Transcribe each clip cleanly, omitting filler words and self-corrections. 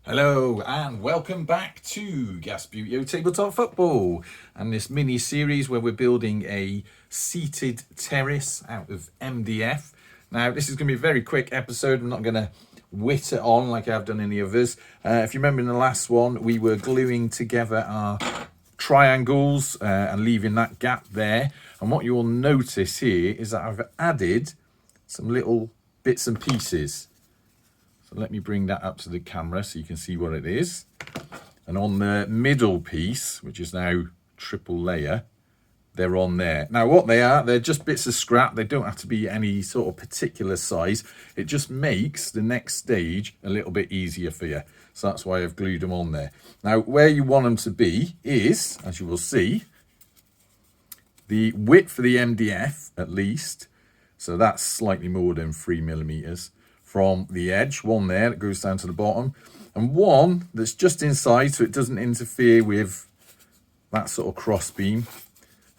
Hello and welcome back to Gasputio Tabletop Football and this mini series where we're building a seated terrace out of MDF. Now this is going to be a very quick episode. I'm not going to whit it on like I've done in the others. If you remember in the last one we were gluing together our triangles and leaving that gap there, and what you'll notice here is that I've added some little bits and pieces. So let me bring that up to the camera so you can see what it is. And on the middle piece, which is now triple layer, they're on there. Now what they are, they're just bits of scrap. They don't have to be any sort of particular size. It just makes the next stage a little bit easier for you. So that's why I've glued them on there. Now where you want them to be is, as you will see, the width for the MDF at least. So that's slightly more than 3mm. From the edge, one there that goes down to the bottom, and one that's just inside so it doesn't interfere with that sort of cross beam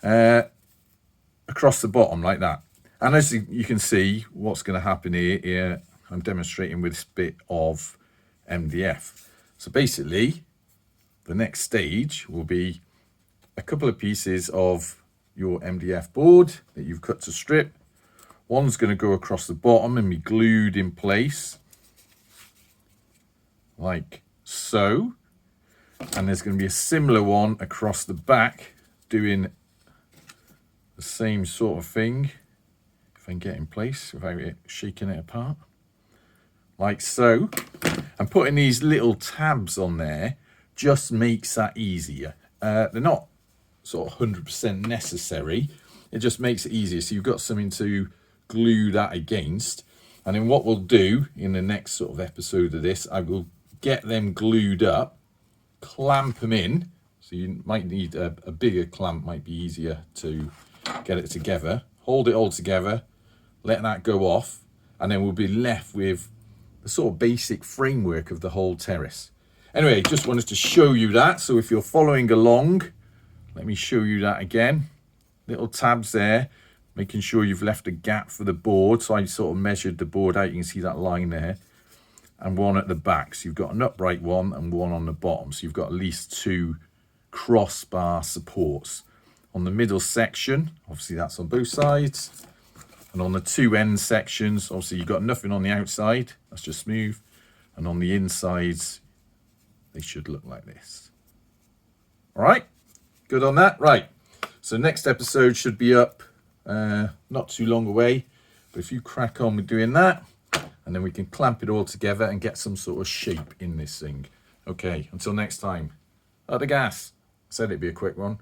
across the bottom like that. And as you can see, what's going to happen here, I'm demonstrating with this bit of MDF. So basically the next stage will be a couple of pieces of your MDF board that you've cut to strip. One's going to go across the bottom and be glued in place, like so. And there's going to be a similar one across the back, doing the same sort of thing. If I can get in place without it shaking it apart, like so. And putting these little tabs on there just makes that easier. They're not sort of 100% necessary. It just makes it easier. So you've got something to glue that against, and then what we'll do in the next sort of episode of this, I will get them glued up, clamp them in. So you might need a bigger clamp, might be easier to get it together. Hold it all together, let that go off, and then we'll be left with the sort of basic framework of the whole terrace. Anyway, just wanted to show you that. So if you're following along, let me show you that again. Little tabs there, making sure you've left a gap for the board. So I sort of measured the board out. You can see that line there. And one at the back. So you've got an upright one and one on the bottom. So you've got at least two crossbar supports. On the middle section, obviously that's on both sides. And on the two end sections, obviously you've got nothing on the outside. That's just smooth. And on the insides, they should look like this. All right, good on that. Right, so next episode should be up not too long away, but if you crack on with doing that, and then we can clamp it all together and get some sort of shape in this thing. Okay, until next time, at the gas. Said it'd be a quick one.